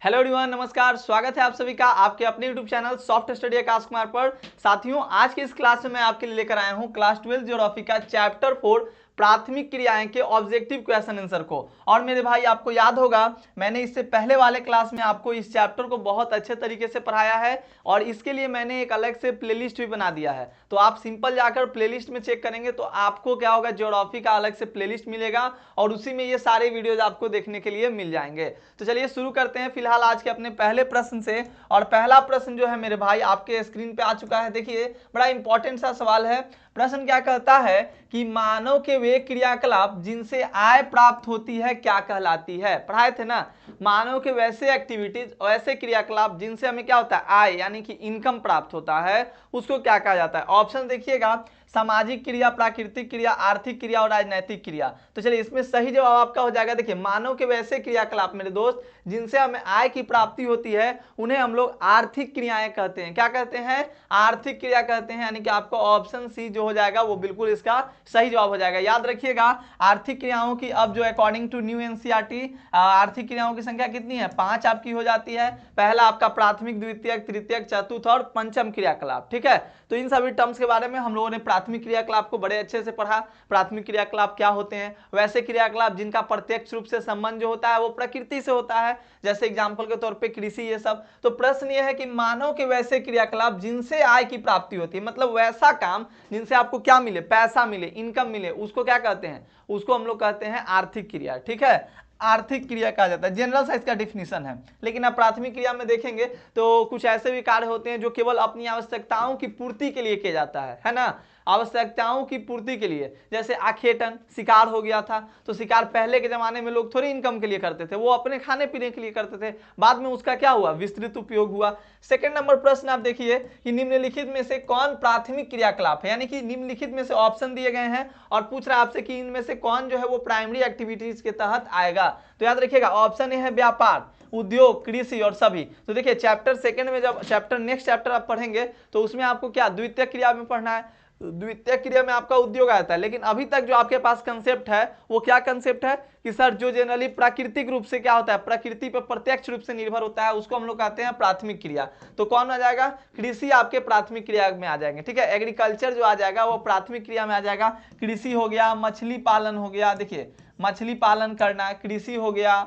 Hello everyone, नमस्कार। स्वागत है आप सभी का आपके अपने YouTube channel soft study Akash Kumar पर। साथियों, आज की इस क्लास में मैं आपके लिए लेकर आया हूं क्लास 12 ज्योग्राफी का चैप्टर 4 प्राथमिक क्रियाएं के ऑब्जेक्टिव क्वेश्चन आंसर को। और मेरे भाई, आपको याद होगा मैंने इससे पहले वाले क्लास में आपको इस चैप्टर को बहुत अच्छे तरीके से पढ़ाया है और इसके लिए मैंने एक अलग से प्लेलिस्ट भी बना दिया है। तो आप सिंपल जाकर प्लेलिस्ट में चेक करेंगे तो आपको क्या होगा, ज्योग्राफी का अलग से प्लेलिस्ट मिलेगा और उसी में ये सारे वीडियोज आपको देखने के लिए मिल जाएंगे। तो चलिए शुरू करते हैं फिलहाल आज के अपने पहले प्रश्न से। और पहला प्रश्न जो है मेरे भाई आपके स्क्रीन पे आ चुका है। देखिए, बड़ा इंपॉर्टेंट सा सवाल है। प्रश्न क्या कहता है कि मानव के वे क्रियाकलाप जिनसे आय प्राप्त होती है क्या कहलाती है। पढ़ाए थे ना, मानव के वैसे एक्टिविटीज, वैसे क्रियाकलाप जिनसे हमें क्या होता है, आय यानी कि इनकम प्राप्त होता है, उसको क्या कहा जाता है। ऑप्शन देखिएगा, सामाजिक क्रिया, प्राकृतिक क्रिया, आर्थिक क्रिया और राजनैतिक क्रिया। तो चलिए इसमें सही जवाब आपका हो जाएगा। देखिए, मानव के वैसे क्रियाकलाप मेरे दोस्त जिनसे हमें आय की प्राप्ति होती है उन्हें हम लोग आर्थिक क्रियाएं कहते हैं। क्या कहते हैं? आर्थिक क्रिया कहते हैं। यानी कि आपको ऑप्शन सी जो हो जाएगा वो बिल्कुल इसका सही जवाब हो जाएगा। याद रखिएगा, आर्थिक क्रियाओं की अब जो अकॉर्डिंग टू न्यू एनसीईआरटी आर्थिक क्रियाओं की संख्या कितनी है? 5 आपकी हो जाती है। पहला आपका प्राथमिक, द्वितीयक, तृतीयक, चतुर्थ और पंचम क्रियाकलाप। ठीक है, तो इन सभी टर्म्स के बारे में हम लोगों ने प्राथमिक क्रियाकलाप को बड़े अच्छे से पढ़ा। प्राथमिक क्रियाकलाप क्या होते हैं? वैसे क्रियाकलाप जिनका प्रत्यक्ष रूप से संबंध जो होता है वो प्रकृति से होता है, जैसे एग्जाम्पल के तौर पे कृषि, ये सब। तो प्रश्न ये है कि मानव के वैसे क्रियाकलाप जिनसे आय की प्राप्ति होती है, मतलब वैसा काम जिनसे आपको क्या मिले, पैसा मिले, इनकम मिले, उसको क्या कहते हैं? उसको हम लोग कहते हैं आर्थिक क्रिया। ठीक है, आर्थिक क्रिया कहा जाता है। जनरल सा इसका डिफिनीशन है। लेकिन आप प्राथमिक क्रिया में देखेंगे तो कुछ ऐसे भी कार्य होते हैं जो केवल अपनी आवश्यकताओं की पूर्ति के लिए किया जाता है ना, आवश्यकताओं की पूर्ति के लिए। जैसे आखेटन, शिकार हो गया था, तो शिकार पहले के जमाने में लोग थोड़ी इनकम के लिए करते थे, वो अपने खाने पीने के लिए करते थे। बाद में उसका क्या हुआ, विस्तृत उपयोग हुआ। सेकंड नंबर प्रश्न आप देखिए कि निम्नलिखित में से कौन प्राथमिक क्रियाकलाप है, यानी कि निम्नलिखित में से ऑप्शन दिए गए हैं और पूछ रहा है आपसे कि इनमें से कौन जो है वो प्राइमरी एक्टिविटीज के तहत आएगा। तो याद रखिएगा, ऑप्शन ए है व्यापार, उद्योग, कृषि और सभी। तो देखिए चैप्टर सेकंड में जब नेक्स्ट चैप्टर आप पढ़ेंगे तो उसमें आपको क्या द्वितीय क्रिया में पढ़ना है। द्वितीय क्रिया में आपका उद्योग आता है, लेकिन अभी तक जो आपके पास कंसेप्ट है वो क्या कंसेप्ट है कि सर जो जनरली प्राकृतिक रूप से क्या होता है, प्रकृति पर प्रत्यक्ष रूप से निर्भर होता है, उसको हम लोग कहते हैं प्राथमिक क्रिया। तो कौन आ जाएगा? कृषि आपके प्राथमिक क्रिया में आ जाएंगे। ठीक है, एग्रीकल्चर जो आ जाएगा वो प्राथमिक क्रिया में आ जाएगा। कृषि हो गया, मछली पालन हो गया, देखिए मछली पालन करना, कृषि हो गया,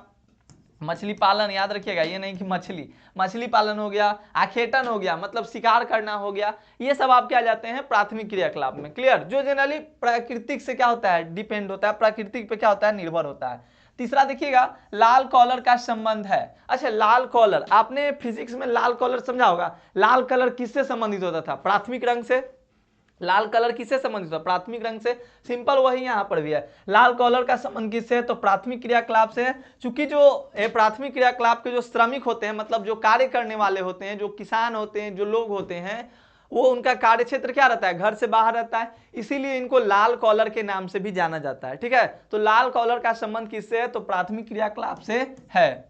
मछली पालन, याद रखिएगा ये नहीं कि मछली पालन हो गया, आखेटन हो गया मतलब शिकार करना हो गया, ये सब आप क्या जाते हैं प्राथमिक क्रियाकलाप में। क्लियर? जो जनरली प्राकृतिक से क्या होता है, डिपेंड होता है, प्राकृतिक पे क्या होता है, निर्भर होता है। तीसरा देखिएगा, लाल कॉलर का संबंध है। अच्छा, लाल कॉलर, आपने फिजिक्स में लाल कॉलर समझा होगा। लाल कलर किससे संबंधित होता था? प्राथमिक रंग से। लाल कलर किससे संबंधित है? प्राथमिक रंग से। सिंपल वही यहां पर भी है। लाल कलर का संबंध किससे है? तो प्राथमिक क्रियाकलाप से है। चूंकि जो प्राथमिक क्रियाकलाप के जो श्रमिक होते हैं, मतलब जो कार्य करने वाले होते हैं, जो किसान होते हैं, जो लोग होते हैं, वो उनका कार्य क्षेत्र क्या रहता है, घर से बाहर रहता है, इसीलिए इनको लाल कॉलर के नाम से भी जाना जाता है। ठीक है, तो लाल कॉलर का संबंध किससे है? तो प्राथमिक क्रियाकलाप से है।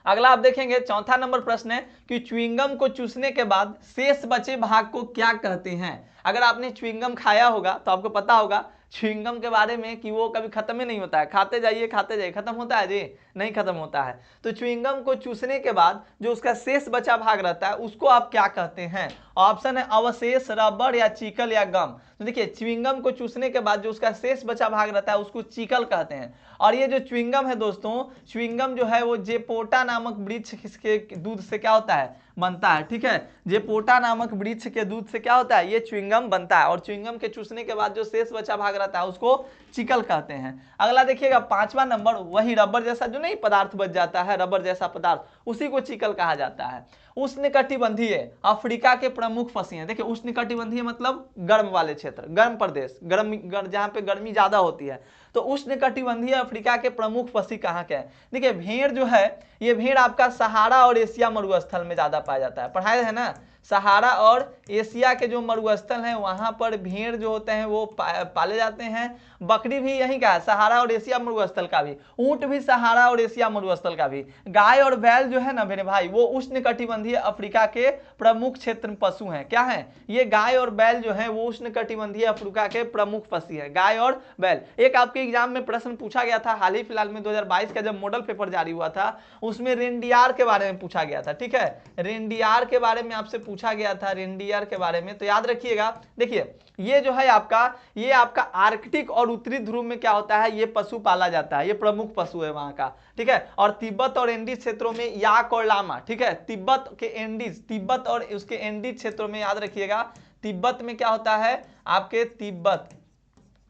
अगला आप देखेंगे, चौथा नंबर प्रश्न है कि च्युइंगम को चूसने के बाद शेष बचे भाग को क्या कहते हैं। अगर आपने च्युइंगम खाया होगा तो आपको पता होगा च्युइंगम के बारे में कि वो कभी खत्म ही नहीं होता है, खाते जाइए खाते जाइए, खत्म होता है जी? नहीं खत्म होता है। तो च्युइंगम को चूसने के बाद जो उसका शेष बचा भाग रहता है उसको आप क्या कहते हैं? ऑप्शन है अवशेष, रबर या चीकल या गम। तो देखिए, च्युइंगम को चूसने के बाद जो उसका शेष बचा भाग रहता है उसको चीकल कहते हैं। और ये जो च्युइंगम है दोस्तों, च्युइंगम जो है वो जेपोटा नामक वृक्ष के दूध से क्या होता है, बनता है। ठीक है, जेपोटा नामक वृक्ष के दूध से क्या होता है, ये च्युइंगम बनता है। और च्युइंगम के चूसने के बाद जो शेष बचा भाग रहता है उसको चिकल कहते हैं। अगला देखिएगा, पांचवा नंबर, वही रबर जैसा जो नहीं पदार्थ बच जाता है, रबर जैसा पदार्थ, उसी को चिकल कहा जाता है। उष्णकटिबंधीय अफ्रीका के प्रमुख फसियां। देखिए, उष्णकटिबंधीय मतलब गर्म वाले क्षेत्र, गर्म प्रदेश, जहां पे गर्मी ज्यादा होती है। तो उष्णकटिबंधीय अफ्रीका के प्रमुख फसी कहाँ के हैं? देखिए, भेड़ जो है, ये भेड़ आपका सहारा और एशिया मरुस्थल में ज्यादा पाया जाता है। पढ़ाया है ना, सहारा और एशिया के जो मरुस्थल हैं वहां पर भेड़ जो होते हैं वो पाले जाते हैं। बकरी भी यही का है, सहारा और एशिया मरुस्थल का भी। ऊंट भी सहारा और एशिया मरुस्थल का भी। गाय और बैल जो है ना मेरे भाई वो उष्णकटिबंधीय अफ्रीका के प्रमुख क्षेत्र पशु हैं। क्या है ये गाय और बैल जो है वो उष्णकटिबंधीय अफ्रीका के प्रमुख पशु हैं, गाय और बैल। एक आपके एग्जाम में प्रश्न पूछा गया था हाल ही फिलहाल में 2022 का जब मॉडल पेपर जारी हुआ था उसमें रेनडियर के बारे में पूछा गया था। ठीक है, रेनडियर के बारे में आपसे पूछा गया था, रेनडियर के बारे में, तो याद रखिएगा। देखिए ये जो है ये आपका आर्कटिक और उत्तरी ध्रुव में क्या होता है, ये पशु पाला जाता है, ये प्रमुख पशु है वहां का। ठीक है, और तिब्बत और एंडीज क्षेत्रों में याक और लामा। ठीक है, तिब्बत और उसके एंडीज क्षेत्रों में याद रखिएगा, तिब्बत में क्या होता है आपके तिब्बत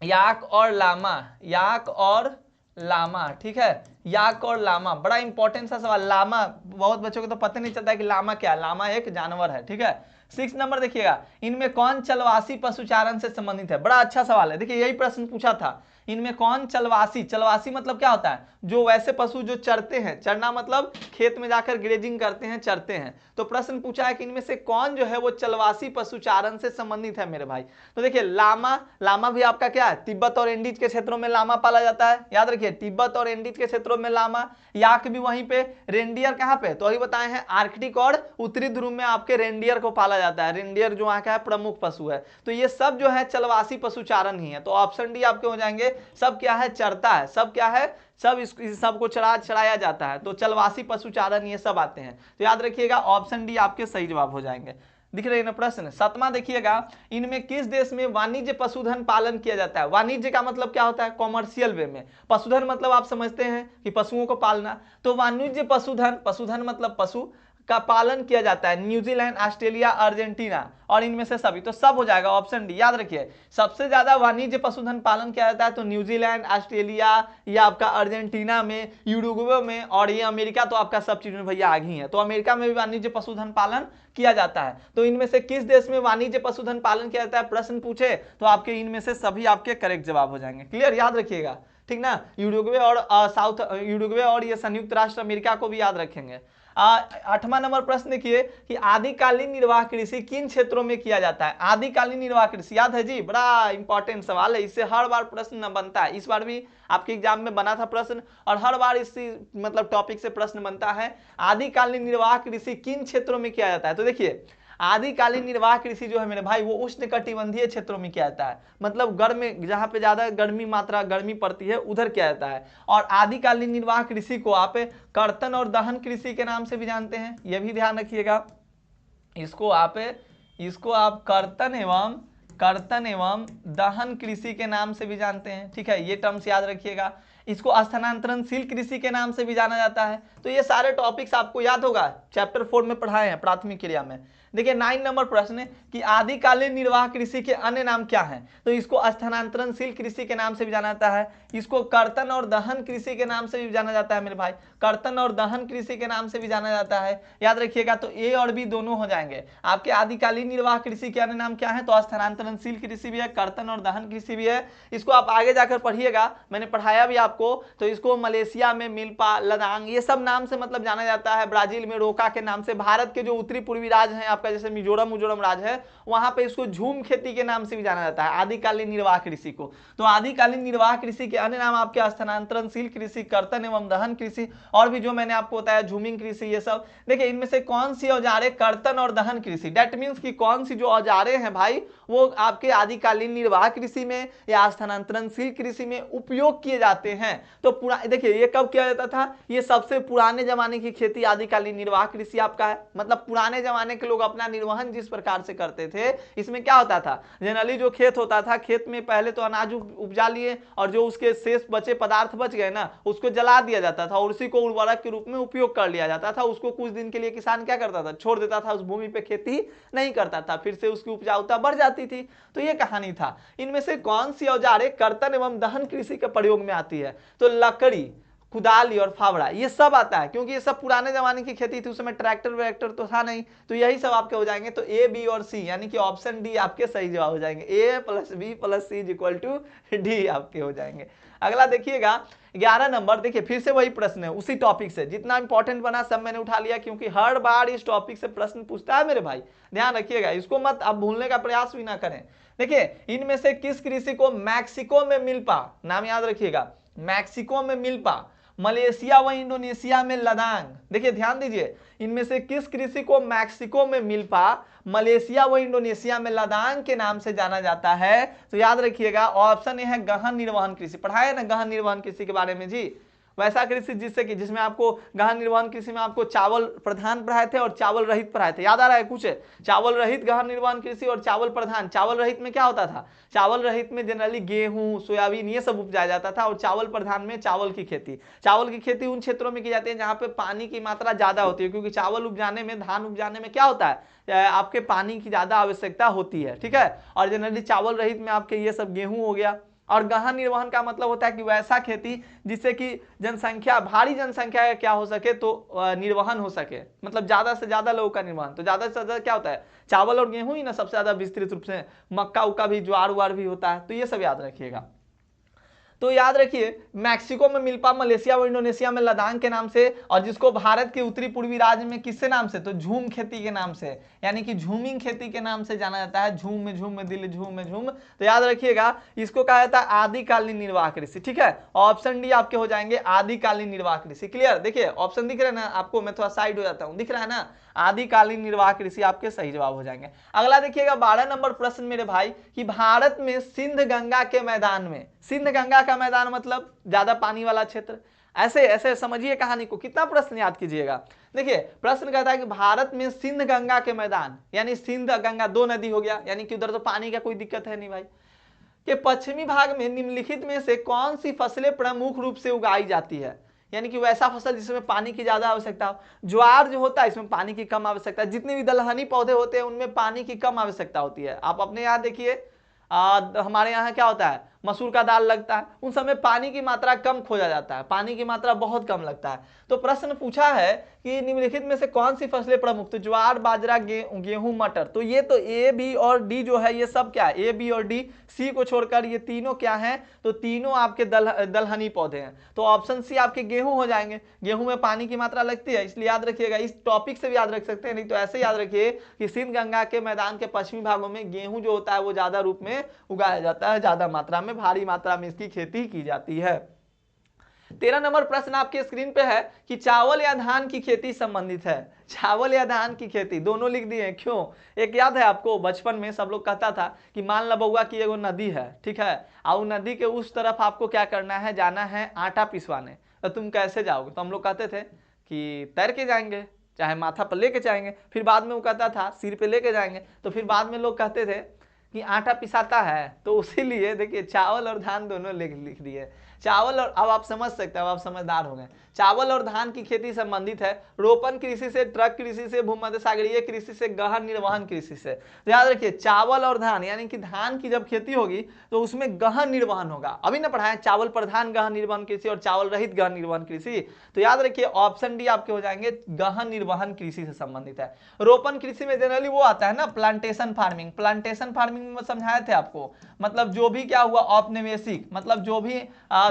याक और लामा। ठीक है, याक और लामा, बड़ा इंपॉर्टेंट सा सवाल। लामा बहुत बच्चों को तो पता नहीं चलता है कि लामा क्या है, लामा एक जानवर है। ठीक है, 6 नंबर देखिएगा, इनमें कौन चलवासी पशुचारण से संबंधित है। बड़ा अच्छा सवाल है, देखिए यही प्रश्न पूछा था, इनमें कौन चलवासी मतलब क्या होता है, जो वैसे पशु जो चरते हैं, चरना मतलब खेत में जाकर ग्रेजिंग करते हैं, चरते हैं। तो प्रश्न पूछा है कि इनमें से कौन जो है वो चलवासी पशुचारण से संबंधित है मेरे भाई। तो देखिए लामा भी आपका क्या है, तिब्बत और एंडीज के क्षेत्रों में लामा पाला जाता है, याद रखिए तिब्बत और एंडीज के क्षेत्रों में लामा। याक भी वहीं पे, रेनडियर कहां पे, तो अभी बताए हैं आर्कटिक और उत्तरी ध्रुव में आपके रेनडियर को पाला जाता है। रेनडियर जो वहां का है प्रमुख पशु है। तो ये सब जो है चलवासी पशुचारण ही है। तो ऑप्शन डी आपके हो जाएंगे, सब क्या है चरता है, सब क्या है, सब इस सबको चराया जाता है। तो चलवासी पशुचारण ये सब आते हैं। तो याद रखिएगा ऑप्शन डी आपके सही जवाब हो जाएंगे। दिख रहे हैं ना प्रश्न। 7वां देखिएगा, इनमें किस देश में वाणिज्य पशुधन पालन किया जाता है। वाणिज्य का मतलब क्या होता है, कॉमर्शियल वे में। पशुधन मतलब आप समझते हैं कि पशुओं को पालना, तो वाणिज्य पशुधन मतलब पशु का पालन किया जाता है न्यूजीलैंड, ऑस्ट्रेलिया, अर्जेंटीना और इनमें से सभी। तो सब हो जाएगा ऑप्शन डी। याद रखिए सबसे ज्यादा वाणिज्य पशुधन पालन किया जाता है तो न्यूजीलैंड, ऑस्ट्रेलिया, या आपका अर्जेंटीना में, यूरुग्वे में, और ये अमेरिका तो आपका सब चीज में भैया आगे ही है। तो अमेरिका में भी वाणिज्य पशुधन पालन किया जाता है। तो इनमें से किस देश में वाणिज्य पशुधन पालन किया जाता है प्रश्न पूछे तो आपके इनमें से सभी आपके करेक्ट जवाब हो जाएंगे। क्लियर, याद रखिएगा, ठीक ना। यूरुग्वे और ये संयुक्त राष्ट्र अमेरिका को भी याद रखेंगे। 8वां नंबर प्रश्न देखिए कि आदिकालीन निर्वाह कृषि किन क्षेत्रों में किया जाता है। आदिकालीन निर्वाह कृषि याद है जी, बड़ा इंपॉर्टेंट सवाल है, इससे हर बार प्रश्न बनता है। इस बार भी आपके एग्जाम में बना था प्रश्न और हर बार इसी मतलब टॉपिक से प्रश्न बनता है। आदिकालीन निर्वाह कृषि किन क्षेत्रों में किया जाता है। तो देखिए आदिकालीन निर्वाह कृषि जो है मेरे भाई वो उष्णकटिबंधीय क्षेत्रों में किया जाता है, मतलब गर्म, जहां पे ज्यादा गर्मी पड़ती है उधर किया जाता है। और आदिकालीन निर्वाह कृषि को आप कर्तन और दहन कृषि के नाम से भी जानते हैं, यह भी ध्यान रखिएगा। इसको आप कर्तन एवं दहन कृषि के नाम से भी जानते हैं। ठीक है, ये टर्म्स याद रखिएगा। इसको स्थानांतरणशील कृषि के नाम से भी जाना जाता है। तो ये सारे टॉपिक्स आपको याद होगा, चैप्टर 4 में पढ़ाए हैं प्राथमिक क्रिया में। देखिए 9 नंबर प्रश्न है कि आदिकालीन निर्वाह कृषि के अन्य नाम क्या हैं। तो इसको स्थानांतरणशील कृषि के नाम से भी जाना जाता है, इसको कर्तन और दहन कृषि के नाम से भी जाना जाता है मेरे भाई, कर्तन और दहन कृषि के नाम से भी जाना जाता है। याद रखिएगा, तो ए और बी दोनों हो जाएंगे आपके। आदिकालीन निर्वाह कृषि के अन्य नाम क्या है, तो स्थानांतरणशील कृषि भी है, कर्तन और दहन कृषि भी है। इसको आप आगे जाकर पढ़िएगा, मैंने पढ़ाया भी आपको। तो इसको मलेशिया में मिल्पा, लदांग, ये सब नाम से मतलब जाना जाता है। ब्राजील में रोका के नाम से। भारत के जो उत्तरी पूर्वी राज्य हैं आपका, जैसे मिजोरम राज्य है, वहां पे इसको झूम खेती के नाम से भी जाना जाता है आदिकालीन निर्वाह कृषि को। तो आदिकालीन निर्वाह कृषि के अन्य नाम आपके स्थानांतरणशील कृषि, कर्तन एवं दहन कृषि, और भी जो मैंने आपको बताया झूमिंग कृषि, ये सब। देखिए इनमें से कौन सी औजारें कर्तन और दहन कृषि, डेट मीन्स की कौन सी जो औजारें हैं भाई वो आपके आदिकालीन निर्वाह कृषि में या स्थानांतरणशील कृषि में उपयोग किए जाते हैं। तो देखिए ये कब किया जाता था, ये सबसे पुराने जमाने की खेती आदिकालीन निर्वाह कृषि आपका है। मतलब पुराने जमाने के लोग अपना निर्वहन जिस प्रकार से करते थे, इसमें क्या होता था, जनरली जो खेत होता था, खेत में पहले तो अनाज उपजा लिए और जो उसके शेष बचे पदार्थ बच गए ना, उसको जला दिया जाता था और उसी को उर्वरक के रूप में उपयोग कर लिया जाता था। उसको कुछ दिन के लिए किसान क्या करता था, छोड़ देता था, उस भूमि पे खेती नहीं करता था, फिर से उसकी उपजाऊता बढ़ जाती थी। तो ये कहानी था। इनमें से कौन सी औजारें कर्तन एवं दहन कृषि के प्रयोग में आती है, तो लकड़ी, कुदाली और फावड़ा, ये सब आता है, क्योंकि ये सब पुराने जमाने की खेती थी, उस समय ट्रैक्टर वैक्टर तो था नहीं। तो यही सब आपके हो जाएंगे। तो ए, बी और सी यानी कि ऑप्शन डी आपके सही जवाब हो जाएंगे। ए + बी + सी = डी आपके हो जाएंगे। अगला देखिएगा 11 नंबर, देखिए फिर से वही प्रश्न है उसी टॉपिक से, जितना इंपॉर्टेंट बना सब मैंने उठा लिया क्योंकि हर बार इस टॉपिक से प्रश्न पूछता है मेरे भाई, ध्यान रखिएगा, इसको मत आप भूलने का प्रयास भी ना करें। देखिए इनमें से किस कृषि को मैक्सिको में मिल्पा, नाम याद रखिएगा, मैक्सिको में मिल्पा, मलेशिया व इंडोनेशिया में लदांग, देखिए ध्यान दीजिए, इनमें से किस कृषि को मैक्सिको में मिल्पा, मलेशिया व इंडोनेशिया में लदांग के नाम से जाना जाता है? तो याद रखिएगा ऑप्शन ए है गहन निर्वहन कृषि। पढ़ाया ना गहन निर्वहन कृषि के बारे में जी, वैसा कृषि जिससे कि जिसमें आपको गहन निर्वहन कृषि में आपको चावल प्रधान पढ़ाए थे और चावल रहित पढ़ाए थे, याद आ रहा है कुछ? चावल रहित गहन निर्वहन कृषि और चावल प्रधान। चावल रहित में क्या होता था, चावल रहित में जनरली गेहूं सोयाबीन ये सब उपजाया जाता था, और चावल प्रधान में चावल की खेती। चावल की खेती उन क्षेत्रों में की जाती है जहां पे पानी की मात्रा ज्यादा होती है, क्योंकि चावल उपजाने में, धान उपजाने में क्या होता है, आपके पानी की ज्यादा आवश्यकता होती है, ठीक है। और जनरली चावल रहित में आपके ये सब गेहूं हो गया। और गहन निर्वहन का मतलब होता है कि वैसा खेती जिससे कि जनसंख्या, भारी जनसंख्या का क्या हो सके तो निर्वहन हो सके, मतलब ज्यादा से ज्यादा लोगों का निर्वहन। तो ज्यादा से ज्यादा क्या होता है, चावल और गेहूं ही ना सबसे ज्यादा विस्तृत रूप से, मक्का उक्का भी, ज्वार उवार भी होता है, तो ये सब याद रखिएगा। तो याद रखिए मैक्सिको में मिल्पा, मलेशिया व इंडोनेशिया में लदांग के नाम से, और जिसको भारत के उत्तरी पूर्वी राज्य में किससे नाम से, तो झूम खेती के नाम से, यानी कि झूमिंग खेती के नाम से जाना जाता है। झूम में दिल, झूम में झूम। तो याद रखिएगा इसको कहा जाता है आदिकालीन निर्वाह कृषि, ठीक है। ऑप्शन डी आपके हो जाएंगे आदिकालीन निर्वाह कृषि। क्लियर, देखिए ऑप्शन दिख रहे हैं ना आपको, मैं थोड़ा साइड हो जाता हूं, दिख रहा है ना, आदिकालीन निर्वाह कृषि आपके सही जवाब हो जाएंगे। अगला देखिएगा 12 नंबर प्रश्न मेरे भाई, कि भारत में सिंध गंगा के मैदान में, सिंध गंगा का मैदान मतलब ज्यादा पानी वाला क्षेत्र, ऐसे ऐसे समझिए कहानी को, कितना प्रश्न याद कीजिएगा। देखिए प्रश्न कहता है कि भारत में सिंध गंगा के मैदान, यानी सिंध गंगा दो नदी हो गया, यानी कि उधर तो पानी का कोई दिक्कत है नहीं भाई, के पश्चिमी भाग में निम्नलिखित में से कौन सी फसलें प्रमुख रूप से उगाई जाती है, यानी कि वैसा फसल जिसमें पानी की ज्यादा आवश्यकता हो। ज्वार जो होता है इसमें पानी की कम आवश्यकता है, जितने भी दलहनी पौधे होते हैं उनमें पानी की कम आवश्यकता होती है। आप अपने यहाँ देखिए हमारे यहाँ क्या होता है, मसूर का दाल लगता है, उन समय पानी की मात्रा कम खोजा जाता है, पानी की मात्रा बहुत कम लगता है। तो प्रश्न पूछा है कि निम्नलिखित में से कौन सी फसलें प्रमुख, तो ज्वार बाजरा गेहूं मटर, तो ये तो ए बी और डी जो है ये सब क्या है, ए बी और डी, सी को छोड़कर ये तीनों क्या हैं, तो तीनों आपके दलहनी पौधे हैं। तो ऑप्शन सी आपके गेहूं हो जाएंगे, गेहूं में पानी की मात्रा लगती है, इसलिए याद रखिएगा, इस टॉपिक से भी याद रख सकते हैं, नहीं तो ऐसे याद रखिए कि सिंध गंगा के मैदान के पश्चिमी भागों में गेहूं जो होता है वो ज्यादा रूप में उगाया जाता है, ज्यादा मात्रा में, भारी मात्रा में इसकी खेती की जाती है। 13 नंबर प्रश्न आपके स्क्रीन पे है कि चावल या धान की खेती संबंधित है, चावल या धान की खेती, दोनों लिख दिए, क्यों? एक याद है आपको, बचपन में सब लोग कहता था कि मान लो बउआ कि एगो नदी है, ठीक है, और नदी के उस तरफ आपको क्या करना है, जाना है आटा पिसवाने, तो तुम कैसे जाओगे? तो हम लोग कहते थे कि तैर के जाएंगे, चाहे माथा पर लेके जाएंगे, फिर बाद में वो कहता था सिर पे लेके जाएंगे, तो फिर बाद में लोग कहते थे कि आटा पिसाता है, तो उसीलिए देखिए चावल और धान दोनों लिख दिए। चावल और, अब आप समझ सकते हैं, अब आप समझदार हो गए, चावल और धान की खेती संबंधित है रोपण कृषि से, ट्रक कृषि से, भूमध्य सागरीय कृषि से, गहन निर्वहन कृषि से। तो याद रखिए चावल और धान, यानी कि धान की जब खेती होगी तो उसमें गहन निर्वहन होगा। अभी ना पढ़ाएं चावल प्रधान गहन निर्वहन कृषि और चावल रहित गहन निर्वहन कृषि, तो याद रखिए ऑप्शन डी आपके हो जाएंगे गहन निर्वहन कृषि से संबंधित है। रोपण कृषि में जनरली वो आता है ना प्लांटेशन फार्मिंग, प्लांटेशन फार्मिंग में समझाए थे आपको, मतलब जो भी क्या हुआ औपनिवेशिक, मतलब जो भी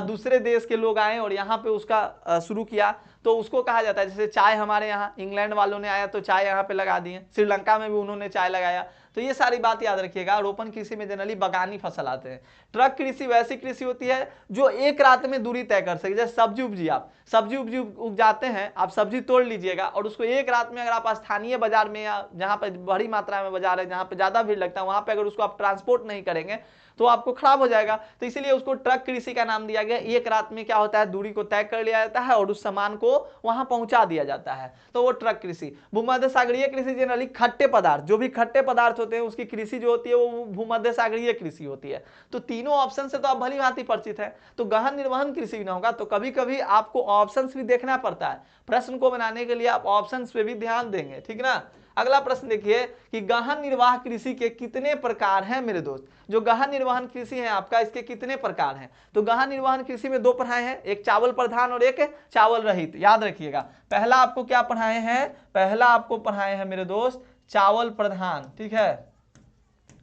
दूसरे देश के लोग आए और यहाँ पे उसका शुरू किया, तो उसको कहा जाता है, जैसे चाय हमारे यहाँ इंग्लैंड वालों ने आया तो चाय यहाँ पे लगा दिए, श्रीलंका में भी उन्होंने चाय लगाया, तो ये सारी बात याद रखिएगा। रोपण कृषि में जनरली बगानी फसल आते हैं। ट्रक कृषि वैसी कृषि होती है जो एक रात में दूरी तय कर सके, जैसे सब्जी उपजी, आप सब्जी उपजाते हैं, आप सब्जी तोड़ लीजिएगा और उसको एक रात में अगर आप स्थानीय बाजार में या जहाँ पे बड़ी मात्रा में बाजार है, जहाँ पे ज्यादा भीड़ लगता है, वहां पे अगर उसको आप ट्रांसपोर्ट नहीं करेंगे तो आपको खराब हो जाएगा, तो इसीलिए उसको ट्रक कृषि का नाम दिया गया। एक रात में क्या होता है, दूरी को तय कर लिया जाता है और उस सामान को वहां पहुंचा दिया जाता है, तो वो ट्रक कृषि। भूमध्य सागरीय कृषि जनरली खट्टे पदार्थ, जो भी खट्टे पदार्थ होते हैं उसकी कृषि जो होती है वो भूमध्य सागरीय कृषि होती है। तो तीनों ऑप्शन से तो आप भली भांति परिचित है, तो गहन निर्वहन कृषि भी ना होगा, तो कभी कभी आपको ऑप्शन भी देखना पड़ता है, प्रश्न को बनाने के लिए आप ऑप्शन पे भी ध्यान देंगे, ठीक ना। अगला प्रश्न देखिए कि गहन निर्वाह कृषि के कितने प्रकार हैं मेरे दोस्त, जो गहन निर्वहन कृषि है आपका, इसके कितने प्रकार हैं? तो गहन निर्वहन कृषि में दो पढ़ाए हैं, एक चावल प्रधान और एक चावल रहित। याद रखिएगा पहला आपको क्या पढ़ाए हैं, पहला आपको पढ़ाए हैं मेरे दोस्त चावल प्रधान, ठीक है,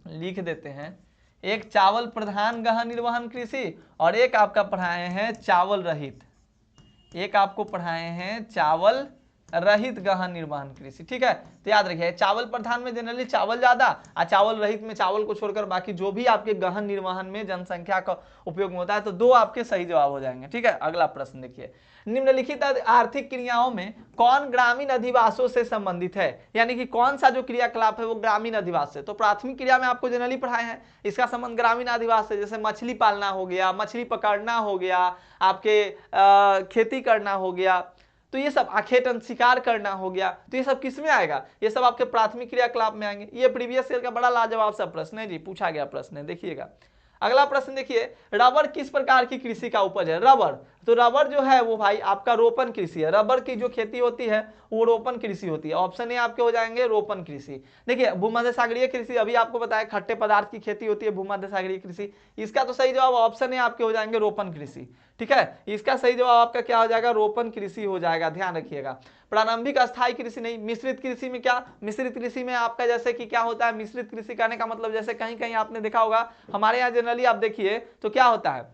लिख देते हैं, एक चावल प्रधान गहन निर्वहन कृषि और एक आपका पढ़ाए हैं चावल रहित, एक आपको पढ़ाए हैं चावल रहित गहन निर्वहन कृषि। ठीक है, तो याद रखिए चावल प्रधान में जनरली चावल ज्यादा और चावल रहित में चावल को छोड़कर बाकी जो भी आपके गहन निर्वहन में जनसंख्या का उपयोग में होता है, तो दो आपके सही जवाब हो जाएंगे। ठीक है, अगला प्रश्न देखिए, निम्नलिखित आर्थिक क्रियाओं में कौन ग्रामीण अधिवासों से संबंधित है, यानी कि कौन सा जो क्रियाकलाप है वो ग्रामीण अधिवास से। तो प्राथमिक क्रिया में आपको जनरली पढ़ाए हैं, इसका संबंध ग्रामीण अधिवास से, जैसे मछली पालना हो गया, मछली पकड़ना हो गया, आपके खेती करना हो गया, तो ये सब आखेटन शिकार करना हो गया, तो ये सब किस में आएगा, ये सब आपके प्राथमिक क्रियाकलाप में आएंगे। ये प्रीवियस ईयर का बड़ा लाजवाब सा प्रश्न है जी, पूछा गया प्रश्न है। देखिएगा अगला प्रश्न देखिए, रबर किस प्रकार की कृषि का उपज है। रबर, तो रबर जो है वो भाई आपका रोपण कृषि है। रबर की जो खेती होती है वो रोपण कृषि होती है। ऑप्शन ए आपके हो जाएंगे रोपण कृषि। देखिए भूमध्य सागरीय कृषि, अभी आपको बताया खट्टे पदार्थ की खेती होती है भूमध्य सागरीय कृषि, इसका तो सही जवाब ऑप्शन ए आपके हो जाएंगे रोपण कृषि। ठीक है, इसका सही जवाब आपका क्या हो जाएगा, रोपण कृषि हो जाएगा, ध्यान रखिएगा। प्रारंभिक अस्थायी कृषि नहीं, मिश्रित कृषि में क्या, मिश्रित कृषि में आपका जैसे कि क्या होता है, मिश्रित कृषि करने का मतलब जैसे कहीं कहीं आपने देखा होगा, हमारे यहाँ जनरली आप देखिए तो क्या होता है,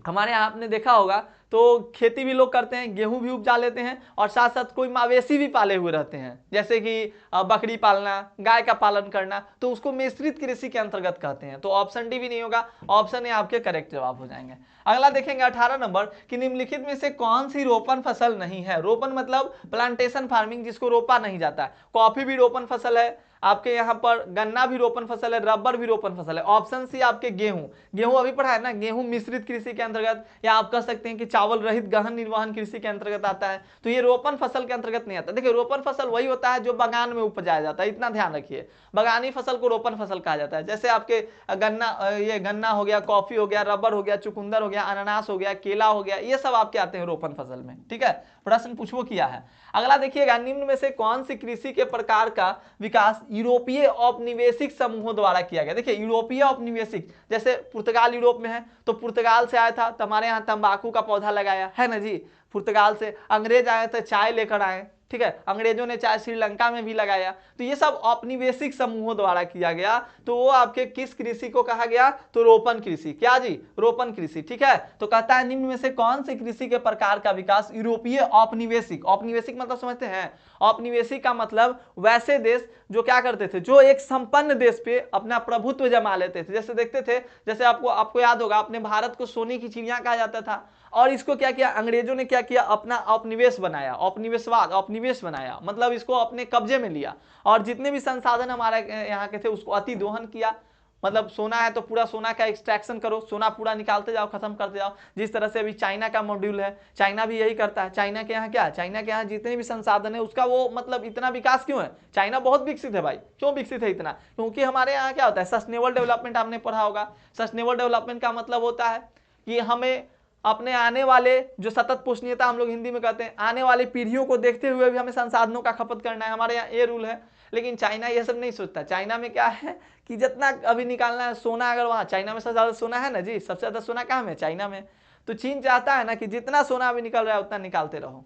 हमारे यहाँ आपने देखा होगा तो खेती भी लोग करते हैं, गेहूं भी उपजा लेते हैं और साथ साथ कोई मवेशी भी पाले हुए रहते हैं, जैसे कि बकरी पालना, गाय का पालन करना, तो उसको मिश्रित कृषि के अंतर्गत कहते हैं। तो ऑप्शन डी भी नहीं होगा, ऑप्शन ए आपके करेक्ट जवाब हो जाएंगे। अगला देखेंगे 18 नंबर कि निम्नलिखित में से कौन सी रोपण फसल नहीं है। रोपण मतलब प्लांटेशन फार्मिंग, जिसको रोपा नहीं जाता है। कॉफी भी रोपण फसल है, आपके यहाँ पर गन्ना भी रोपण फसल है, रबर भी रोपण फसल है। ऑप्शन सी आपके गेहूं, गेहूं अभी पढ़ा है ना, गेहूं मिश्रित कृषि के अंतर्गत, या आप कह सकते हैं कि चावल रहित गहन निर्वहन कृषि के अंतर्गत आता है, तो ये रोपण फसल के अंतर्गत नहीं आता। देखिए रोपण फसल वही होता है जो बागान में उपजाया जाता है, इतना ध्यान रखिए, बागानी फसल को रोपण फसल कहा जाता है। जैसे आपके गन्ना, ये गन्ना हो गया, कॉफी हो गया, रबर हो गया, चुकंदर हो गया, अनानास हो गया, केला हो गया, ये सब आपके आते हैं रोपण फसल में। ठीक है, प्रश्न पूछो किया है। अगला देखिएगा, निम्न में से कौन सी कृषि के प्रकार का विकास यूरोपीय औपनिवेशिक समूहों द्वारा किया गया। देखिए यूरोपीय औपनिवेशिक, जैसे पुर्तगाल यूरोप में है तो पुर्तगाल से आया था, तो हमारे यहाँ तंबाकू का पौधा लगाया है ना जी, पुर्तगाल से। अंग्रेज आए थे, चाय लेकर आए, ठीक है, अंग्रेजों ने चाय श्रीलंका में भी लगाया, तो ये सब औपनिवेशिक समूहों द्वारा किया गया। तो वो आपके किस कृषि को कहा गया, तो रोपण कृषि। क्या जी, रोपण कृषि। ठीक है, तो कहता है निम्न में से कौन से कृषि के प्रकार का विकास यूरोपीय औपनिवेशिक, औपनिवेशिक मतलब समझते हैं, औपनिवेशिक का मतलब वैसे देश जो क्या करते थे, जो एक संपन्न देश पे अपना प्रभुत्व जमा लेते थे। जैसे देखते थे, जैसे आपको याद होगा, अपने भारत को सोने की चिड़िया कहा जाता था, और इसको क्या किया अंग्रेजों ने, क्या किया, अपना औपनिवेश बनाया, औपनिवेशवाद, औपनिवेश बनाया, मतलब इसको अपने कब्जे में लिया, और जितने भी संसाधन हमारे यहाँ के थे उसको अति दोहन किया। मतलब सोना है तो पूरा सोना का एक्सट्रैक्शन करो, सोना पूरा निकालते जाओ, खत्म करते जाओ। जिस तरह से अभी चाइना का मॉड्यूल है, चाइना भी यही करता है। चाइना के यहाँ क्या, चाइना के यहाँ जितने भी संसाधन है उसका वो मतलब इतना विकास क्यों है, चाइना बहुत विकसित है भाई। क्यों विकसित है इतना, क्योंकि हमारे यहाँ क्या होता है, सस्टेनेबल डेवलपमेंट आपने पढ़ा होगा। सस्टेनेबल डेवलपमेंट का मतलब होता है कि हमें अपने आने वाले, जो सतत पोषणीयता हम लोग हिंदी में कहते हैं, आने वाली पीढ़ियों को देखते हुए भी हमें संसाधनों का खपत करना है, हमारे यहाँ ये रूल है। लेकिन चाइना ये सब नहीं सोचता। चाइना में क्या है कि जितना अभी निकालना है सोना, अगर वहाँ चाइना में सबसे ज्यादा सोना है ना जी, सबसे ज्यादा सोना कहाँ में, चाइना में। तो चीन चाहता है ना कि जितना सोना अभी निकल रहा है उतना निकालते रहो,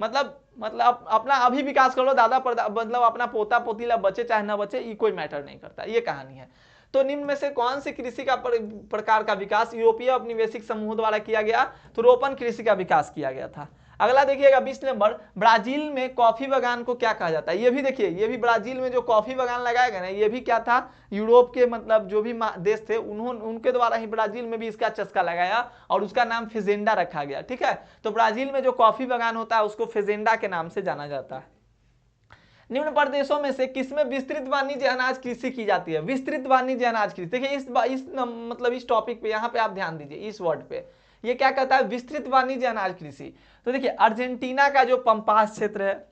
मतलब अपना अभी विकास कर लो, दादा मतलब अपना पोता पोतीला बचे चाहे ना बचे, ये कोई मैटर नहीं करता, ये कहानी है। तो निम्न में से कौन सी कृषि का प्रकार का विकास यूरोपीय औपनिवेशिक समूह द्वारा किया गया, तो रोपण कृषि का विकास किया गया था। अगला देखिएगा 20 नंबर, ब्राजील में कॉफी बागान को क्या कहा जाता है। ये भी देखिए, ये भी ब्राजील में जो कॉफी बागान लगाया गया ना, ये भी क्या था, यूरोप के मतलब जो भी देश थे उनके द्वारा ही ब्राजील में भी इसका चस्का लगाया और उसका नाम फेजेंडा रखा गया। ठीक है, तो ब्राजील में जो कॉफी बागान होता है उसको फेजेंडा के नाम से जाना जाता है। निम्न प्रदेशों में से किसमें विस्तृत वाणिज्य अनाज कृषि की जाती है। विस्तृत वाणिज्य अनाज कृषि, देखिए इस टॉपिक पे, यहाँ पे आप ध्यान दीजिए इस वर्ड पे, ये क्या कहता है, विस्तृत वाणिज्य अनाज कृषि। तो देखिए अर्जेंटीना का जो पंपास क्षेत्र है,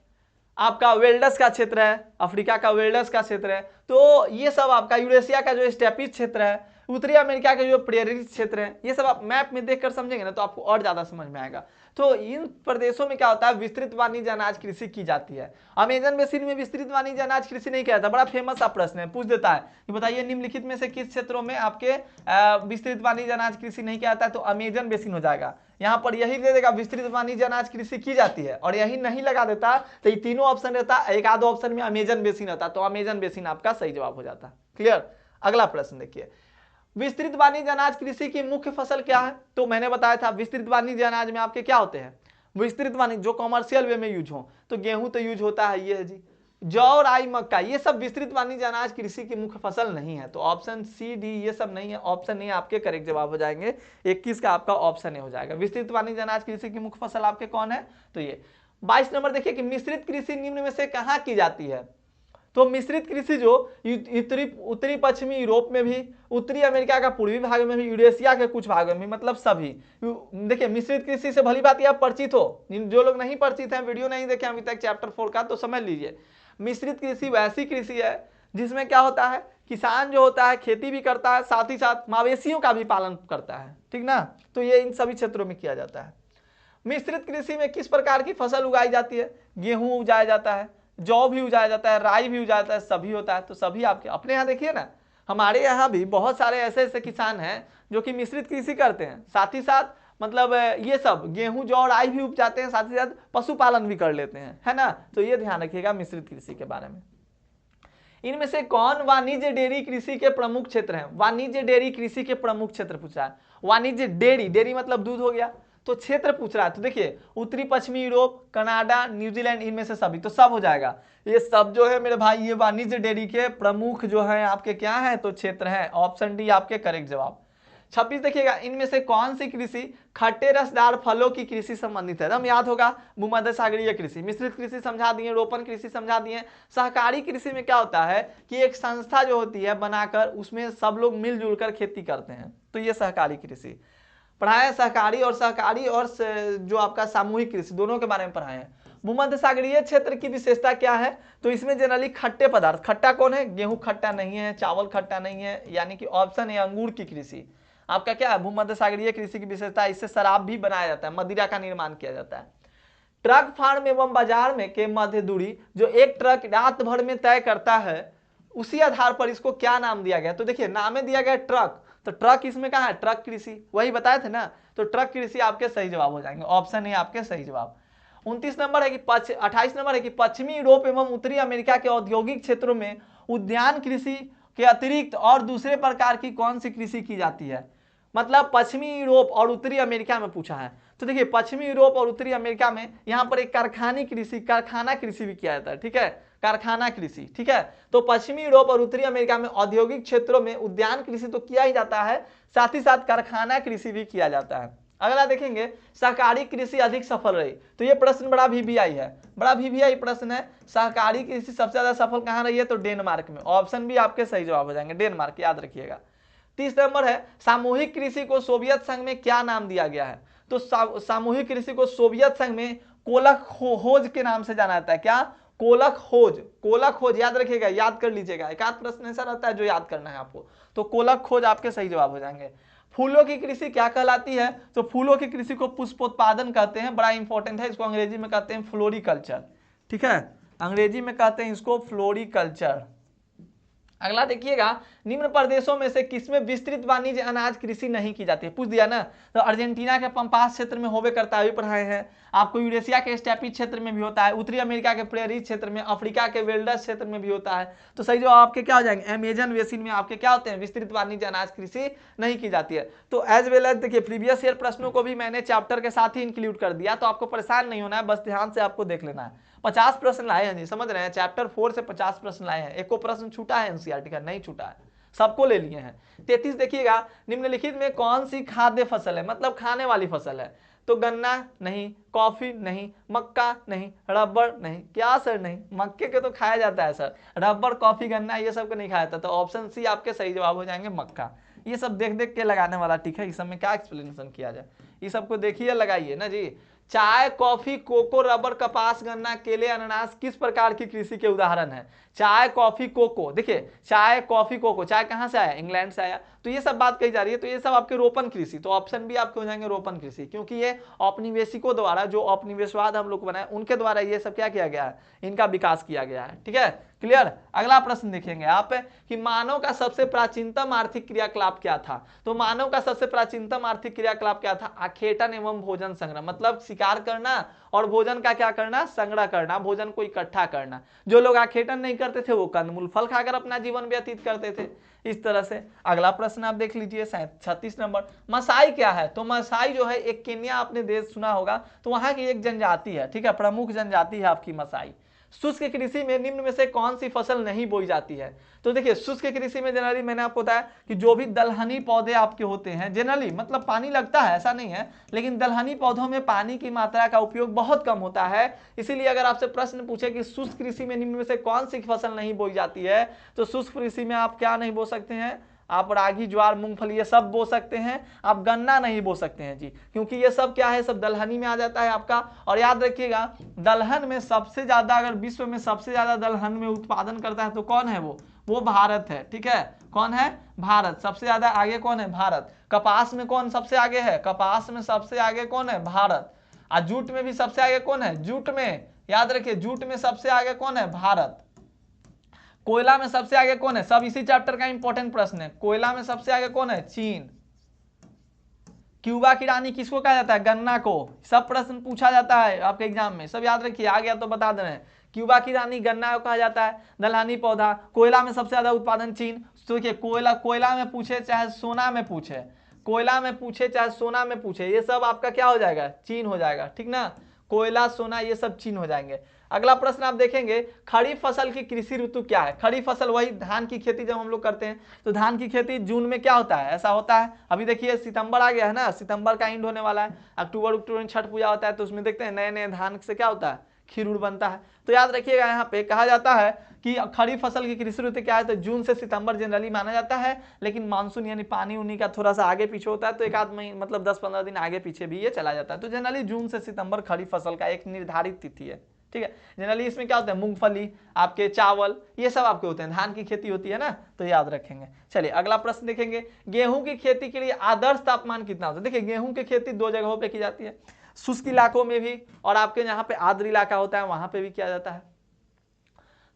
आपका वेल्डस का क्षेत्र है, अफ्रीका का वेल्डस का क्षेत्र है, तो ये सब आपका यूरेशिया का जो स्टेपिस क्षेत्र है, उत्तरी अमेरिका के जो प्रेरित क्षेत्र है, ये सब आप मैप में देखकर समझेंगे ना तो आपको और ज्यादा समझ में आएगा। तो इन प्रदेशों में क्या होता है, विस्तृत वाणिज्य अनाज कृषि की जाती है। अमेजन बेसिन में विस्तृत वाणिज्य अनाज कृषि नहीं किया जाता। बड़ा फेमस सा प्रश्न है, पूछ देता है कि बताइए निम्नलिखित में से किस क्षेत्रों में आपके विस्तृत वाणिज्य अनाज कृषि नहीं किया जाता है, तो अमेजन बेसिन हो जाएगा। यहाँ पर यही दे देगा विस्तृत वाणिज्य अनाज कृषि की जाती है, और यही नहीं लगा देता तो ये तीनों ऑप्शन रहता, एक आध ऑप्शन में अमेजन बेसिन रहता, तो अमेजन बेसिन आपका सही जवाब हो जाता। क्लियर। अगला प्रश्न देखिए, विस्तृत वाणिज्य अनाज कृषि की मुख्य फसल क्या है? तो मैंने बताया था विस्तृत वाणिज्य अनाज में आपके क्या होते हैं, विस्तृत वाणिज्य जो कॉमर्शियल वे में यूज हो, तो गेहूं तो यूज होता है, ये है जी। जौ, राई, मक्का, ये सब विस्तृत वाणिज्य अनाज कृषि की मुख्य फसल नहीं है, तो ऑप्शन सी, डी ये सब नहीं है, ऑप्शन नहीं आपके करेक्ट जवाब हो जाएंगे। 21 का आपका ऑप्शन ए हो जाएगा। विस्तृत वाणिज्य अनाज कृषि की मुख्य फसल आपके कौन है, तो ये। 22 नंबर देखिए कि मिश्रित कृषि निम्न में से कहाँ की जाती है? तो मिश्रित कृषि जो उत्तरी पश्चिमी यूरोप में भी, उत्तरी अमेरिका का पूर्वी भाग में भी, यूरेशिया के कुछ भागों में, मतलब सभी। देखिए मिश्रित कृषि से भली बात आप परिचित हो, जो लोग नहीं परिचित हैं, वीडियो नहीं देखे अभी तक चैप्टर 4 का, तो समझ लीजिए। मिश्रित कृषि वैसी कृषि है जिसमें क्या होता है, किसान जो होता है खेती भी करता है, साथ ही साथ मवेशियों का भी पालन करता है, ठीक ना। तो ये इन सभी क्षेत्रों में किया जाता है। मिश्रित कृषि में किस प्रकार की फसल उगाई जाती है? गेहूं उगाया जाता है, जौ भी उगाया जाता है, राई भी उगाया जाता है, सभी होता है। तो सभी आपके अपने यहाँ देखिए ना, हमारे यहाँ भी बहुत सारे ऐसे ऐसे किसान हैं जो कि मिश्रित कृषि करते हैं, साथ ही साथ मतलब ये सब गेहूं, जौ, राई भी उपजाते हैं, साथ ही साथ पशुपालन भी कर लेते हैं, है ना। तो ये ध्यान रखिएगा मिश्रित कृषि के बारे में। इनमें से कौन वाणिज्य डेयरी कृषि के प्रमुख क्षेत्र हैं? वाणिज्य डेयरी कृषि के प्रमुख क्षेत्र पूछा है। वाणिज्य डेयरी, डेयरी मतलब दूध हो गया, तो क्षेत्र पूछ रहा है। तो देखिए उत्तरी पश्चिमी यूरोप, कनाडा, न्यूजीलैंड, इनमें से सभी, तो सब हो जाएगा। ये सब जो है मेरे भाई ये वाणिज्य डेयरी के प्रमुख जो है आपके क्या है, तो क्षेत्र है। ऑप्शन डी आपके करेक्ट जवाब। 26 देखिएगा, इनमें से कौन सी कृषि खट्टे रसदार फलों की कृषि संबंधित है? एकदम याद होगा, भूमध्य सागरीय कृषि, मिश्रित कृषि समझा दिए, रोपण कृषि समझा दिए। सहकारी कृषि में क्या होता है कि एक संस्था जो होती है बनाकर, उसमें सब लोग मिलजुल कर खेती करते हैं, तो ये सहकारी कृषि पढ़ाया। सहकारी और जो आपका सामूहिक कृषि दोनों के बारे में पढ़ाए हैं। भूमध्य सागरीय क्षेत्र की विशेषता क्या है? तो इसमें जनरली खट्टे पदार्थ, खट्टा कौन है? गेहूं खट्टा नहीं है, चावल खट्टा नहीं है, यानी कि ऑप्शन है अंगूर की कृषि आपका क्या है भूमध्य सागरीय कृषि की विशेषता। इससे शराब भी बनाया जाता है, मदिरा का निर्माण किया जाता है। ट्रक फार्म एवं बाजार में के मध्य दूरी जो एक ट्रक रात भर में तय करता है, उसी आधार पर इसको क्या नाम दिया गया? तो देखिए नाम में दिया गया ट्रक, तो ट्रक इसमें कहाँ है? ट्रक कृषि, वही बताए थे ना, तो ट्रक कृषि आपके सही जवाब हो जाएंगे। ऑप्शन ए आपके सही जवाब। 29 नंबर है कि 28 नंबर है कि पश्चिमी यूरोप एवं उत्तरी अमेरिका के औद्योगिक क्षेत्रों में उद्यान कृषि के अतिरिक्त और दूसरे प्रकार की कौन सी कृषि की जाती है? मतलब पश्चिमी यूरोप और उत्तरी अमेरिका में पूछा है। तो देखिए पश्चिमी यूरोप और उत्तरी अमेरिका में यहाँ पर एक कारखाना कृषि भी किया जाता है, ठीक है, कारखाना कृषि, ठीक है। तो पश्चिमी यूरोप और उत्तरी अमेरिका में औद्योगिक क्षेत्रों में उद्यान कृषि तो किया ही जाता है, साथ ही साथ कारखाना कृषि भी किया जाता है। अगला देखेंगे, सहकारी कृषि अधिक सफल रही, तो ये प्रश्न बड़ा वीवीआई है, बड़ा वीवीआई प्रश्न है। सहकारी कृषि सबसे ज्यादा सफल कहाँ रही है? तो डेनमार्क में। ऑप्शन भी आपके सही जवाब हो जाएंगे, डेनमार्क, याद रखिएगा। 30 नंबर है, सामूहिक कृषि को सोवियत संघ में क्या नाम दिया गया है? तो सामूहिक कृषि को सोवियत संघ में कोलखोज के नाम से जाना जाता है। क्या? कोलखोज, याद रखिएगा, याद कर लीजिएगा, एक आध प्रश्न ऐसा रहता है जो याद करना है आपको, तो कोलखोज आपके सही जवाब हो जाएंगे। फूलों की कृषि क्या कहलाती है? तो फूलों की कृषि को पुष्पोत्पादन कहते हैं, बड़ा इंपॉर्टेंट है, इसको अंग्रेजी में कहते हैं फ्लोरिकल्चर, ठीक है, अंग्रेजी में कहते हैं इसको फ्लोरिकल्चर। अगला देखिएगा, निम्न प्रदेशों में से किसमें विस्तृत वाणिज्य अनाज कृषि नहीं की जाती है? पूछ दिया ना, तो अर्जेंटीना के पंपास क्षेत्र में होवे करता है, पढ़ाए हैं आपको। यूरेशिया के स्टेपी क्षेत्र में भी होता है, उत्तरी अमेरिका के प्रेरी क्षेत्र में, अफ्रीका के वेल्डस क्षेत्र में भी होता है। तो सही जो आपके क्या हो जाएंगे, अमेजन बेसिन में आपके क्या होते हैं, विस्तृत वाणिज्य अनाज कृषि नहीं की जाती है। तो एज वेल एज देखिए प्रीवियस ईयर प्रश्नों को भी मैंने चैप्टर के साथ ही इंक्लूड कर दिया, तो आपको परेशान नहीं होना है, बस ध्यान से आपको देख लेना है। 50 प्रश्न लाए हैं जी, समझ रहे हैं, चैप्टर 4 से 50 प्रश्न लाए हैं, एको प्रश्न छूटा है एनसीईआरटी का? नहीं छूटा है, सबको ले लिए हैं। 33 देखिएगा, निम्नलिखित में कौन सी खाद्य फसल है, मतलब खाने वाली फसल है? तो गन्ना नहीं, कॉफी नहीं, मक्का नहीं, रबर नहीं। क्या सर नहीं? मक्के के तो खाया जाता है सर, रबर, कॉफी, गन्ना ये सब को नहीं खाया जाता। तो ऑप्शन सी आपके सही जवाब हो जाएंगे, मक्का। ये सब देख देख के लगाने वाला, ठीक है, इस सब में क्या एक्सप्लेनेशन किया जाए, ये सबको देखिए लगाइए ना जी। चाय, कॉफी, कोको, रबर, कपास, गन्ना, केले, अनानास किस प्रकार की कृषि के उदाहरण है? चाय, कॉफी, कोको, देखिए चाय, कॉफी, कोको, चाय कहाँ से आया? इंग्लैंड से आया, तो ये सब बात कही जा रही है, तो ये सब आपके रोपण कृषि, तो ऑप्शन भी आपके हो जाएंगे रोपण कृषि, क्योंकि ये औपनिवेशिकों द्वारा, जो औपनिवेशवाद हम लोग बनाए उनके द्वारा ये सब क्या किया गया है, इनका विकास किया गया है, ठीक है। क्लियर। अगला प्रश्न देखेंगे आप कि मानव का सबसे प्राचीनतम आर्थिक क्रियाकलाप क्या था। तो मानव का सबसे प्राचीनतम आर्थिक क्रियाकलाप क्या था, आखेटन एवं भोजन संग्रह, मतलब शिकार करना और भोजन का क्या करना, संग्रह करना, भोजन को इकट्ठा करना। जो लोग आखेटन नहीं करते थे वो कंदमूल फल खाकर अपना जीवन व्यतीत करते थे, इस तरह से। अगला प्रश्न आप देख लीजिए 36 नंबर, मसाई क्या है। तो मसाई जो है एक केन्या, आपने देश सुना होगा, तो वहां की एक जनजाति है, ठीक है, प्रमुख जनजाति है आपकी मसाई। शुष्क कृषि में निम्न में से कौन सी फसल नहीं बोई जाती है। तो देखिए शुष्क कृषि में जनरली मैंने आपको बताया कि जो भी दलहनी पौधे आपके होते हैं, जनरली मतलब पानी लगता है ऐसा नहीं है, लेकिन दलहनी पौधों में पानी की मात्रा का उपयोग बहुत कम होता है। इसीलिए अगर आपसे प्रश्न पूछे कि शुष्क कृषि में निम्न में से कौन सी फसल नहीं बोई जाती है, तो शुष्क कृषि में आप क्या नहीं बो सकते हैं, आप रागी, ज्वार, मूंगफली ये सब बो सकते हैं, आप गन्ना नहीं बो सकते हैं जी, क्योंकि ये सब क्या है, सब दलहनी में आ जाता है आपका। और याद रखिएगा दलहन में सबसे ज्यादा, अगर विश्व में सबसे ज्यादा दलहन में उत्पादन करता है तो कौन है, वो भारत है, ठीक है। कौन है, भारत। सबसे ज्यादा आगे कौन है, भारत। कपास में कौन सबसे आगे है, कपास में सबसे आगे कौन है, भारत। और जूट में भी सबसे आगे कौन है, जूट में, याद रखिए जूट में सबसे आगे कौन है, भारत। कोयला में सबसे आगे कौन है, सब इसी चैप्टर का इंपॉर्टेंट प्रश्न है, कोयला में सबसे आगे कौन है, चीन। क्यूबा की रानी किसको कहा जाता है, गन्ना को। सब प्रश्न पूछा जाता है आपके एग्जाम में, सब याद रखिए, आ गया तो बता दे रहे हैं। क्यूबा की रानी गन्ना को कहा जाता है, दलहनी पौधा। कोयला में सबसे ज्यादा उत्पादन चीन। तो देखिए कोयला में पूछे चाहे सोना में पूछे, कोयला में पूछे चाहे सोना में पूछे, ये सब आपका क्या हो जाएगा, चीन हो जाएगा, ठीक ना। कोयला, सोना ये सब चीन हो जाएंगे। अगला प्रश्न आप देखेंगे, खरीफ फसल की कृषि ऋतु क्या है। खरीफ फसल वही धान की खेती जब हम लोग करते हैं, तो धान की खेती जून में क्या होता है, ऐसा होता है। अभी देखिए सितंबर आ गया है ना, सितंबर का एंड होने वाला है, अक्टूबर में छठ पूजा होता है, तो उसमें देखते हैं नए नए धान से क्या होता है, खीर उड़ बनता है। तो याद रखिएगा यहाँ पे कहा जाता है कि खरीफ फसल की कृषि ऋतु क्या है, तो जून से सितंबर जनरली माना जाता है, लेकिन मानसून यानी पानी उनी का थोड़ा सा आगे पीछे होता है, तो एक आध महीने मतलब 10-15 दिन आगे पीछे भी ये चला जाता है। तो जनरली जून से सितंबर खरीफ फसल का एक निर्धारित तिथि है, ठीक है। जनरली इसमें क्या होता है, मूंगफली, आपके चावल, ये सब आपके होते हैं, धान की खेती होती है ना, तो याद रखेंगे। चलिए अगला प्रश्न देखेंगे, गेहूं की खेती के लिए आदर्श तापमान कितना होता है। देखिए गेहूं की खेती दो जगहों पे की जाती है, शुष्क इलाकों में भी, और आपके यहाँ पे आर्द्र इलाका होता है वहां पे भी किया जाता है।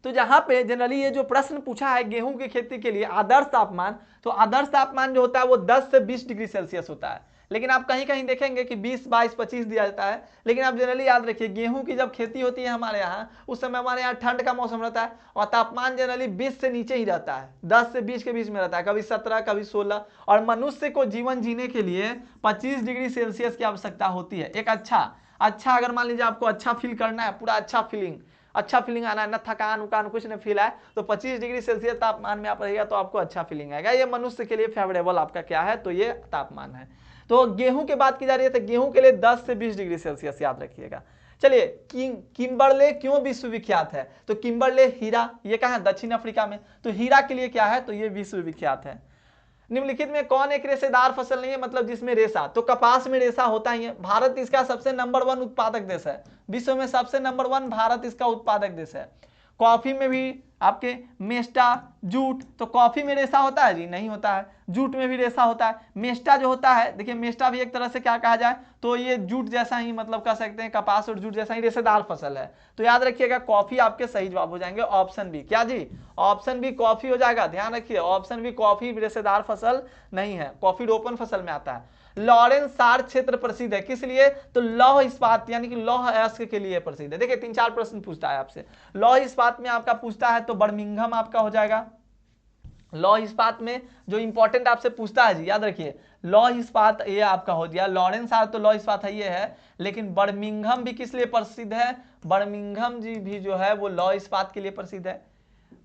तो जहां पे जनरली ये जो प्रश्न पूछा है गेहूं की खेती के लिए आदर्श तापमान, तो आदर्श तापमान जो होता है वो 10 से 20 डिग्री सेल्सियस होता है। लेकिन आप कहीं कहीं देखेंगे कि 20, 22, 25 दिया जाता है। लेकिन आप जनरली याद रखिए गेहूं की जब खेती होती है हमारे यहाँ, उस समय हमारे यहाँ ठंड का मौसम रहता है और तापमान जनरली 20 से नीचे ही रहता है, 10 से 20 के बीच में रहता है, कभी 17, कभी 16। और मनुष्य को जीवन जीने के लिए 25 डिग्री सेल्सियस की आवश्यकता होती है। एक अच्छा अगर मान लीजिए आपको अच्छा फील करना है, पूरा अच्छा फीलिंग आना है, न थकान उकान कुछ नहीं फील है, तो 25 डिग्री सेल्सियस तापमान में आप रहेगा तो आपको अच्छा फीलिंग आएगा। ये मनुष्य के लिए फेवरेबल आपका क्या है, तो ये तापमान है। तो गेहूं की बात की जा रही है, तो गेहूं के लिए 10 से 20 डिग्री सेल्सियस याद रखिएगा। चलिए किम्बरले क्यों विश्वविख्यात है, तो किम्बरले हीरा, ये कहाँ है, दक्षिण अफ्रीका में, तो हीरा के लिए क्या है, तो ये विश्वविख्यात है। निम्नलिखित में कौन एक रेशेदार फसल नहीं है, मतलब जिसमें रेशा, तो कपास में रेशा होता ही है। भारत इसका सबसे नंबर 1 उत्पादक देश है, विश्व में सबसे नंबर 1 भारत इसका उत्पादक देश है। कॉफी में भी आपके मेस्टा, जूट, तो कॉफी में रेशा होता है जी, नहीं होता है। जूट में भी रेशा होता है। मेस्टा जो होता है, देखिए मेस्टा भी एक तरह से क्या कहा जाए, तो ये जूट जैसा ही, मतलब कह सकते हैं कपास और जूट जैसा ही रेशेदार फसल है। तो याद रखिएगा कॉफी आपके सही जवाब हो जाएंगे, ऑप्शन बी। क्या जी, ऑप्शन बी कॉफी हो जाएगा, ध्यान रखिए ऑप्शन बी कॉफी रेशेदार फसल नहीं है, कॉफी रोपन फसल में आता है। लॉरेंस सार क्षेत्र प्रसिद्ध है किस लिए, तो लौह इस्पात यानी कि लौह अयस्क के लिए प्रसिद्ध है। देखिए 3-4 प्रश्न पूछता है आपसे, लौह इस्पात में आपका पूछता है तो बर्मिंघम आपका हो जाएगा। लौह इस्पात में जो इंपॉर्टेंट आपसे पूछता है जी, याद रखिए लौह इस्पात ये आपका हो गया, लॉरेंस सार तो लौह इस्पात है ये है, लेकिन बर्मिंघम भी किस लिए प्रसिद्ध है, बर्मिंघम जी भी जो है वो लौह इस्पात के लिए प्रसिद्ध है।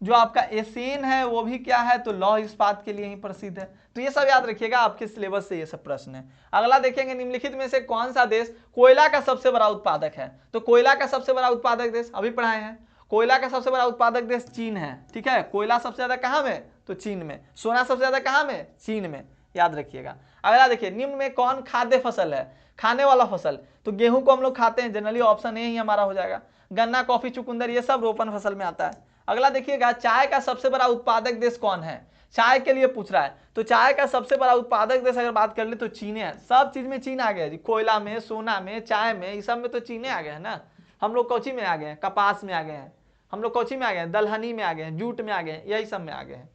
जो आपका एसेन है वो भी क्या है, तो लौह इस्पात के लिए ही प्रसिद्ध है। तो ये सब याद रखिएगा, आपके सिलेबस से ये सब प्रश्न है। अगला देखेंगे, निम्नलिखित में से कौन सा देश कोयला का सबसे बड़ा उत्पादक है, तो कोयला का सबसे बड़ा उत्पादक देश अभी पढ़ाए हैं, कोयला का सबसे बड़ा उत्पादक देश चीन है, ठीक है। कोयला सबसे ज्यादा कहां में, तो चीन में। सोना सबसे ज्यादा कहां में, चीन में, याद रखिएगा। अगला देखिए, निम्न में कौन खाद्य फसल है, खाने वाला फसल, तो गेहूं को हम लोग खाते हैं, जनरली ऑप्शन ए ही हमारा हो जाएगा। गन्ना, कॉफी, चुकंदर ये सब रोपन फसल में आता है। अगला देखिएगा, चाय का सबसे बड़ा उत्पादक देश कौन है, चाय के लिए पूछ रहा है, तो चाय का सबसे बड़ा उत्पादक देश अगर बात कर ले तो चीन है। सब चीज में चीन आ गया जी, कोयला में, सोना में, चाय में, इस सब में तो चीन आ गया है ना। हम लोग कौची में आ गए हैं, कपास में आ गए हैं, हम लोग कोची में आ गए हैं, दलहनी में आ गए हैं, जूट में आ गए हैं, यही सब में आ गए हैं।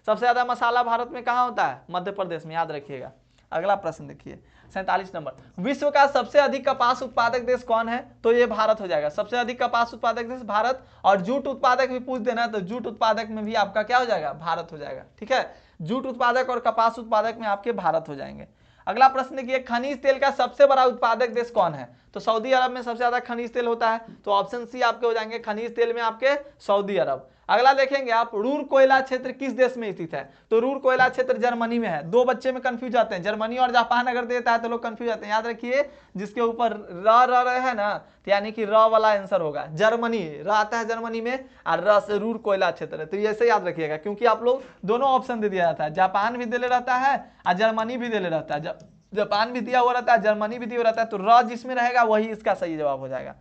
सबसे ज्यादा मसाला भारत में कहाँ होता है, मध्य प्रदेश में, याद रखिएगा। अगला प्रश्न देखिए 47 नंबर, विश्व का सबसे अधिक कपास उत्पादक देश कौन है, तो ये भारत हो जाएगा। सबसे अधिक कपास उत्पादक देश भारत, और जूट उत्पादक भी पूछ देना तो जूट उत्पादक में भी आपका क्या हो जाएगा, भारत हो जाएगा। ठीक है, जूट उत्पादक और कपास उत्पादक में आपके भारत हो जाएंगे। अगला प्रश्न देखिए, खनिज तेल का सबसे बड़ा उत्पादक देश कौन है, तो सऊदी अरब में सबसे ज्यादा खनिज तेल होता है, तो ऑप्शन सी आपके हो जाएंगे, खनिज तेल में आपके सऊदी अरब। अगला देखेंगे आप, रूर कोयला क्षेत्र किस देश में स्थित है, तो रूर कोयला क्षेत्र जर्मनी में है। दो बच्चे में कंफ्यूज आते हैं, जर्मनी और जापान अगर देता है तो लोग कंफ्यूज आते हैं। याद रखिए जिसके ऊपर र है ना, तो यानी कि र वाला आंसर होगा, जर्मनी र आता है जर्मनी में, और र से रूर कोयला क्षेत्र है, तो ऐसे याद रखिएगा, क्योंकि आप लोग दोनों ऑप्शन दे दिया जाता है, जापान भी दे रहता है और जर्मनी भी दे रहता है, जापान भी दिया हुआ रहता है, जर्मनी भी दिया हुआ रहता है, तो र जिसमें रहेगा वही इसका सही जवाब हो जाएगा।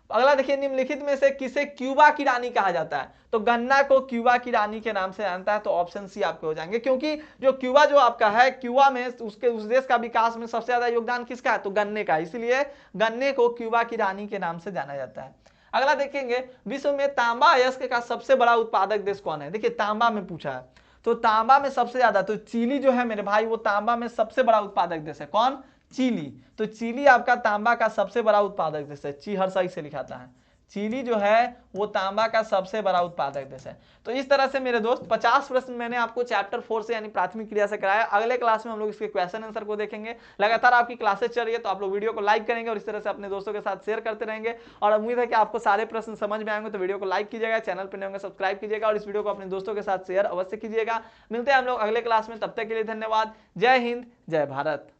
अगला देखिए, निम्नलिखित में से किसे क्यूबा की रानी कहा जाता है, तो गन्ना को क्यूबा की रानी के नाम से जानता है, तो ऑप्शन सी आपके हो जाएंगे, क्योंकि जो क्यूबा जो आपका है, क्यूबा में उसके उस देश का विकास में सबसे ज्यादा योगदान किसका है, तो गन्ने का, इसलिए गन्ने को क्यूबा की रानी के नाम से जाना जाता है। अगला देखेंगे, विश्व में तांबा अयस्क का सबसे बड़ा उत्पादक देश कौन है, देखिए तांबा में पूछा है, तो तांबा में सबसे ज्यादा तो चिली जो है मेरे भाई, वो तांबा में सबसे बड़ा उत्पादक देश है। कौन, चिली, तो चिली आपका तांबा का सबसे बड़ा उत्पादक देश है, ची हर सही से लिखाता है, चिली जो है वो तांबा का सबसे बड़ा उत्पादक देश है। तो इस तरह से मेरे दोस्त 50 प्रश्न मैंने आपको चैप्टर 4 से यानी प्राथमिक क्रिया से कराया। अगले क्लास में हम लोग इसके क्वेश्चन आंसर को देखेंगे। लगातार आपकी क्लासेस चल रही है, तो आप लोग वीडियो को लाइक करेंगे और इस तरह से अपने दोस्तों के साथ शेयर करते रहेंगे, और उम्मीद है कि आपको सारे प्रश्न समझ में आएंगे। तो वीडियो को लाइक कीजिएगा, चैनल पर नए होंगे सब्सक्राइब कीजिएगा, और इस वीडियो को अपने दोस्तों के साथ शेयर अवश्य कीजिएगा। मिलते हैं हम लोग अगले क्लास में, तब तक के लिए धन्यवाद। जय हिंद, जय भारत।